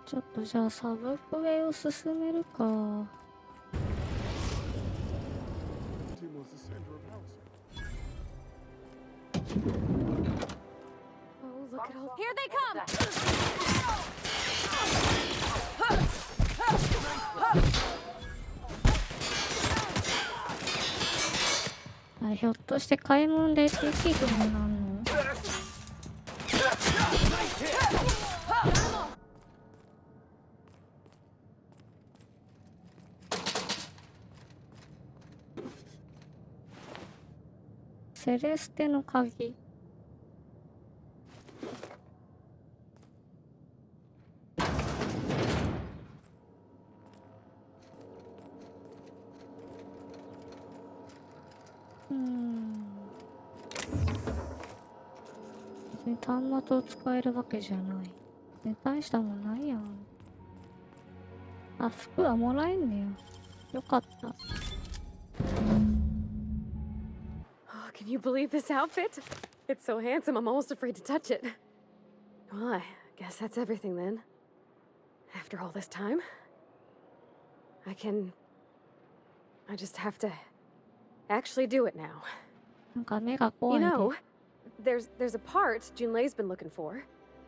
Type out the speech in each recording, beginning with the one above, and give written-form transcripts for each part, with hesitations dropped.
ちょっとじゃあサブクエを進めるか。Here they come! あ、ひょっとして買い物で敵になるの？セレステの鍵。別に端末を使えるわけじゃない。ね、大したもんないやん。あ、服はもらえんねや。よかった。Oh, can you believe this outfit? It's so handsome, I'm almost afraid to touch it. Well, I guess that's everything then. After all this time, I just have to actually do it now. なんか目が怖 You いで。know, there's a part Junlei's been looking for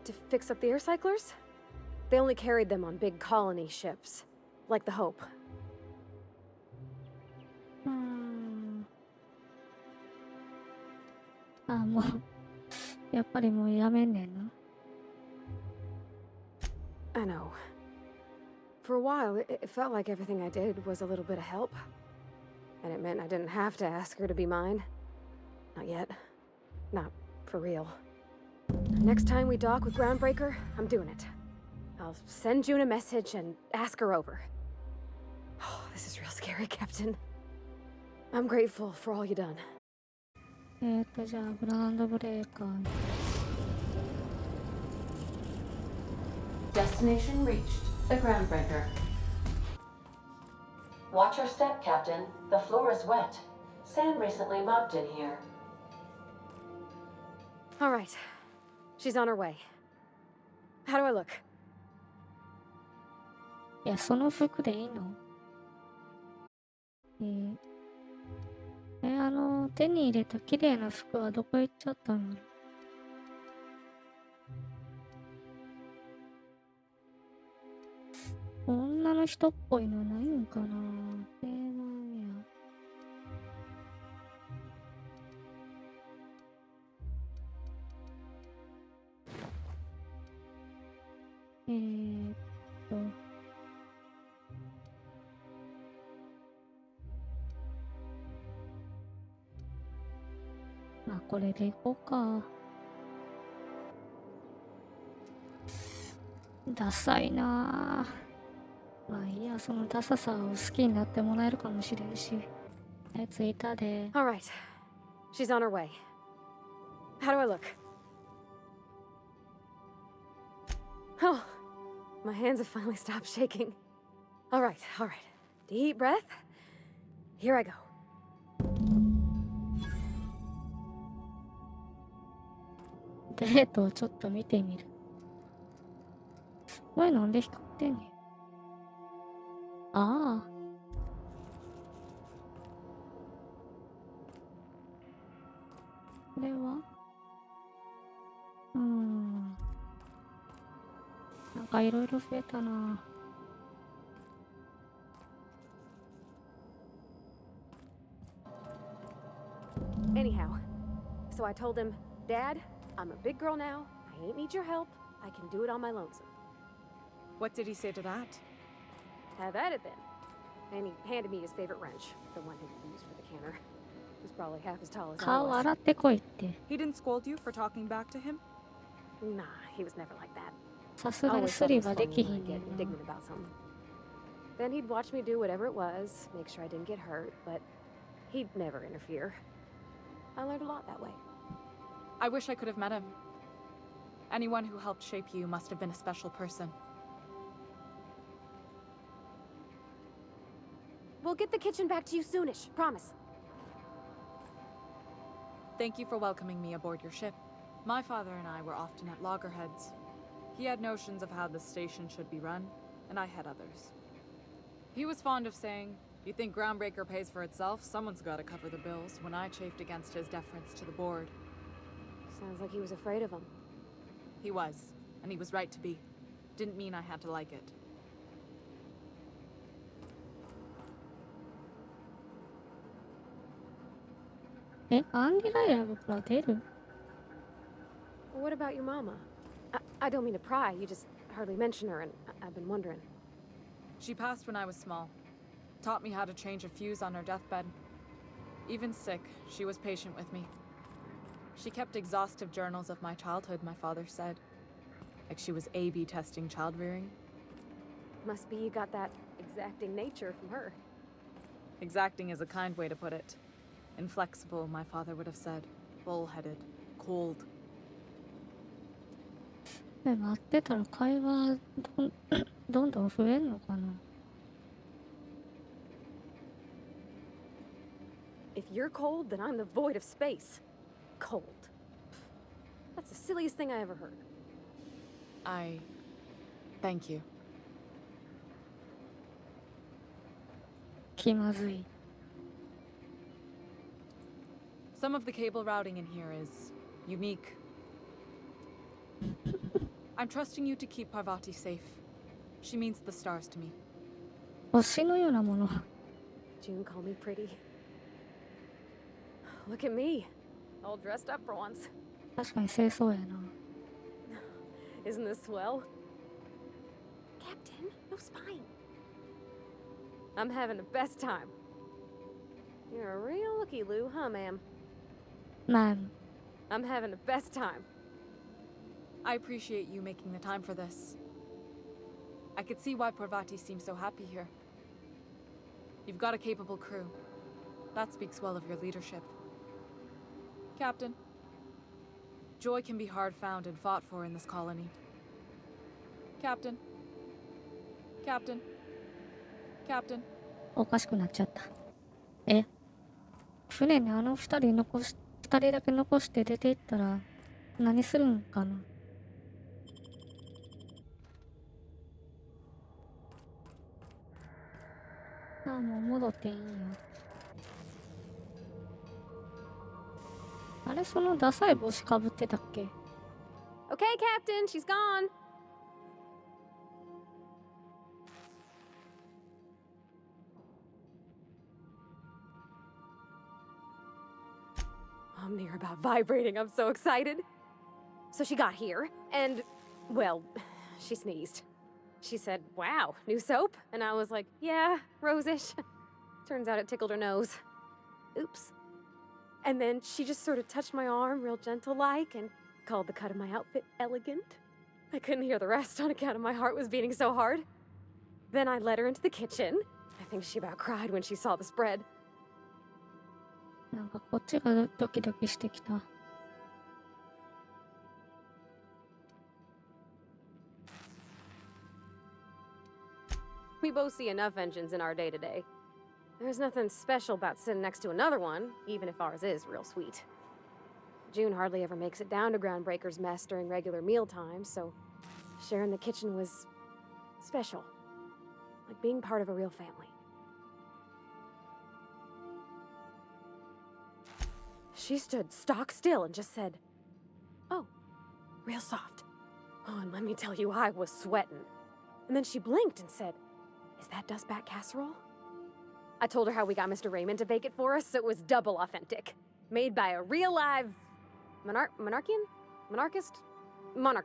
to fix up the air cyclers. They only carried them on big colony ships, like the Hope. あ、もうやっぱりもうやめんねんな。I know. For a while, it felt like everything I did was a little bit of help. And it meant I didn't have to ask her to be mine. Not yet. Not for real. Next time we dock with Groundbreaker, I'm doing it. I'll send June a message and ask her over. Oh, this is real scary, Captain. I'm grateful for all you done. じゃあグランドブレーカーに。Destination reached. The Groundbreaker. Watch your step, Captain. The floor is wet. Sand recently mobbed in here. All right. She's on her way. How do I look? いや、その服でいいの？手に入れた綺麗な服はどこ行っちゃったの？女の人っぽいのないんかな？定番や。まあこれでいこうか。ダサいなぁ。まあいいや、そのダサさを好きになってもらえるかもしれんし。はい、着いたで。All right. She's on her way. How do I look? Oh, my hands have finally stopped shaking. All right, all right. Deep breath. Here I go. デートをちょっと見てみる。これなんで光ってんねん。ああ。これはなんかいろいろ増えたな。Anyhow, so I told him, Dad, I'm a big girl now. I ain't need your help. I can do it on my lonesome. What did he say to that? Have at it then. And he handed me his favorite wrench, the one he used for the canner. He was probably half as tall as I 顔 was. 洗ってこいって。He didn't scold you for talking back to him? Nah, he was never like that. さすがに Always ス thought リ it was はで funny き when ひ I'd んね get んな。 indignant about something. Then he'd watch me do whatever it was, make sure I didn't get hurt, but he'd never interfere. I learned a lot that way. I wish I could have met him. Anyone who helped shape you must have been a special person. We'll get the kitchen back to you soonish, promise. Thank you for welcoming me aboard your ship. My father and I were often at loggerheads. He had notions of how the station should be run, and I had others. He was fond of saying, "You think Groundbreaker pays for itself? Someone's gotta cover the bills," when I chafed against his deference to the board. Sounds like he was afraid of him. He was, and he was right to be. Didn't mean I had to like it. え、アンリライラブから出る？ What about your mama? I don't mean to pry, you just hardly mention her, and I've been wondering. She passed when I was small. Taught me how to change a fuse on her deathbed. Even sick, she was patient with me. She kept exhaustive journals of my childhood, my father said. Like she was A/B testing child rearing. Must be you got that exacting nature from her. Exacting is a kind way to put it. Inflexible, my father would have said. Bullheaded. Cold. 待ってたら会話どんどん増えんのかな？ If you're cold, then I'm the void of space. Cold. That's the silliest thing I ever heard. Thank you. 気まずい。 Some of the cable routing in here is unique. I'm trusting you to keep Parvati safe. She means the stars to me. 星のようなもの。 June called me pretty. Look at me. All dressed up for once. 確かに清掃やな。 Isn't this swell? Captain, no spine. I'm having the best time. You're a real looky-loo, huh, ma'am? まあ、 I'm having the best time. I appreciate you making the time for this. I could see why Parvati seems so happy here. You've got a capable crew. That speaks well of your leadership. Captain, joy can be hard found and fought for in this colony. Captain. Captain. Captain. おかしくなっちゃった。え、船にあの二人だけ残して出て行ったら何するんかな？ああ、もう戻っていいんや。あれ、そのダサい帽子かぶってたっけ？ Okay, Captain, she's gone. I'm near about vibrating. I'm so excited. So she got here, and, well, she sneezed. She said, "Wow, new soap?" And I was like, "Yeah, rosish." Turns out it tickled her nose. Oops. And then she just sort of touched my arm real gentle-like and called the cut of my outfit elegant. I couldn't hear the rest on account of my heart was beating so hard. Then I led her into the kitchen. I think she about cried when she saw the spread. なんかこっちがドキドキしてきた。We both see enough engines in our day-to-day. There's nothing special about sitting next to another one, even if ours is real sweet. June hardly ever makes it down to Groundbreaker's mess during regular meal times, so sharing the kitchen was special. Like being part of a real family. She stood stock still and just said, "Oh, real soft." Oh, and let me tell you, I was sweating. And then she blinked and said, "Is that dustbat casserole?" I told her how we got Mr. Raymond to bake it for us, so it was double authentic. Made by a real live monarch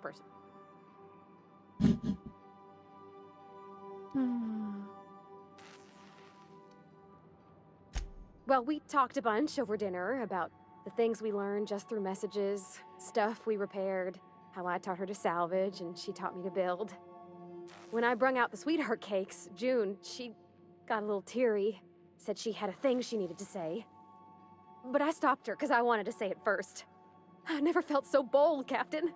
person. うん。 Well, we talked a bunch over dinner about the things we learned just through messages, stuff we repaired, how I taught her to salvage and she taught me to build. When I brung out the sweetheart cakes, June, she got a little teary, said she had a thing she needed to say. But I stopped her because I wanted to say it first. I never felt so bold, Captain.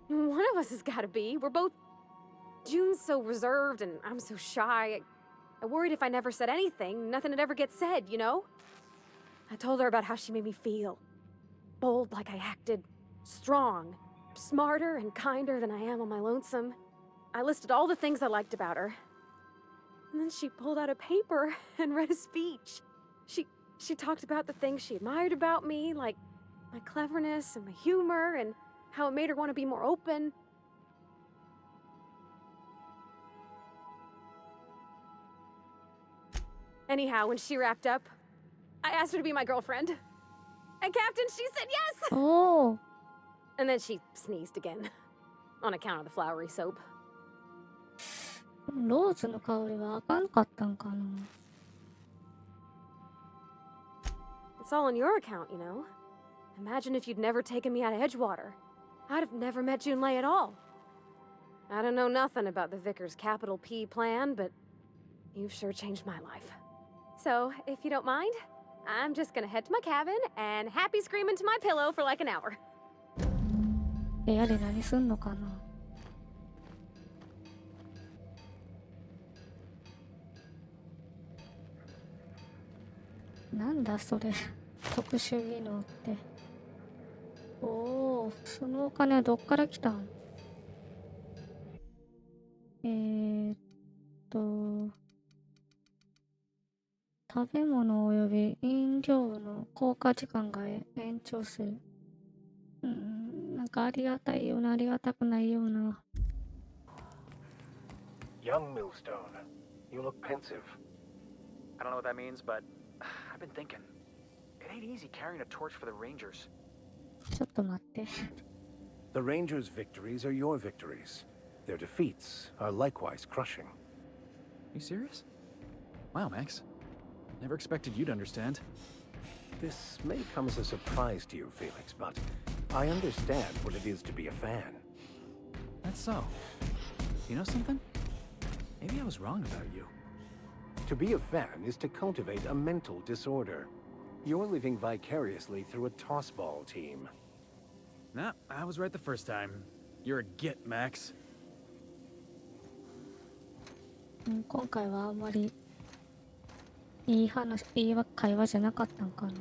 One of us has got to be. We're both... June's so reserved and I'm so shy. I worried if I never said anything, nothing would ever get said, you know? I told her about how she made me feel. Bold like I acted, strong, smarter and kinder than I am on my lonesome. I listed all the things I liked about her. And then she pulled out a paper and read a speech. She talked about the things she admired about me, like my cleverness and my humor, and how it made her want to be more open. Anyhow, when she wrapped up, I asked her to be my girlfriend. And Captain, she said yes! Oh. And then she sneezed again. On account of the flowery soap. ローズの香りはあかんかったんかな。 It's all on your account, you know. Imagine if you'd never taken me out of Edgewater. I'd have never met Junlei at all. I don't know nothing about the Vicar's capital P plan, but you've sure changed my life. So, if you don't mind, I'm just gonna head to my cabin and happy scream into my pillow for like an hour. 部屋で何すんのかな。なんだそれ。特殊技能って。おお、そのお金はどっから来たん？食べ物および飲料の効果時間が延長する。なんかありがたいようなありがたくないような。Young Millstone, you look pensive. I don't know what that means, but I've been thinking. It ain't easy carrying a torch for the Rangers. ちょっと待って。The Rangers' victories are your victories. Their defeats are likewise crushing. You serious? Wow, Max. Never expected you to understand. This may come as a surprise to you, Felix, but I understand what it is to be a fan. That's so. You know something? Maybe I was wrong about you. To be a fan is to cultivate a mental disorder. You're living vicariously through a tossball team. Nah, I was right the first time. You're a git, Max. 今回はあんまりいい会話じゃなかったんかな。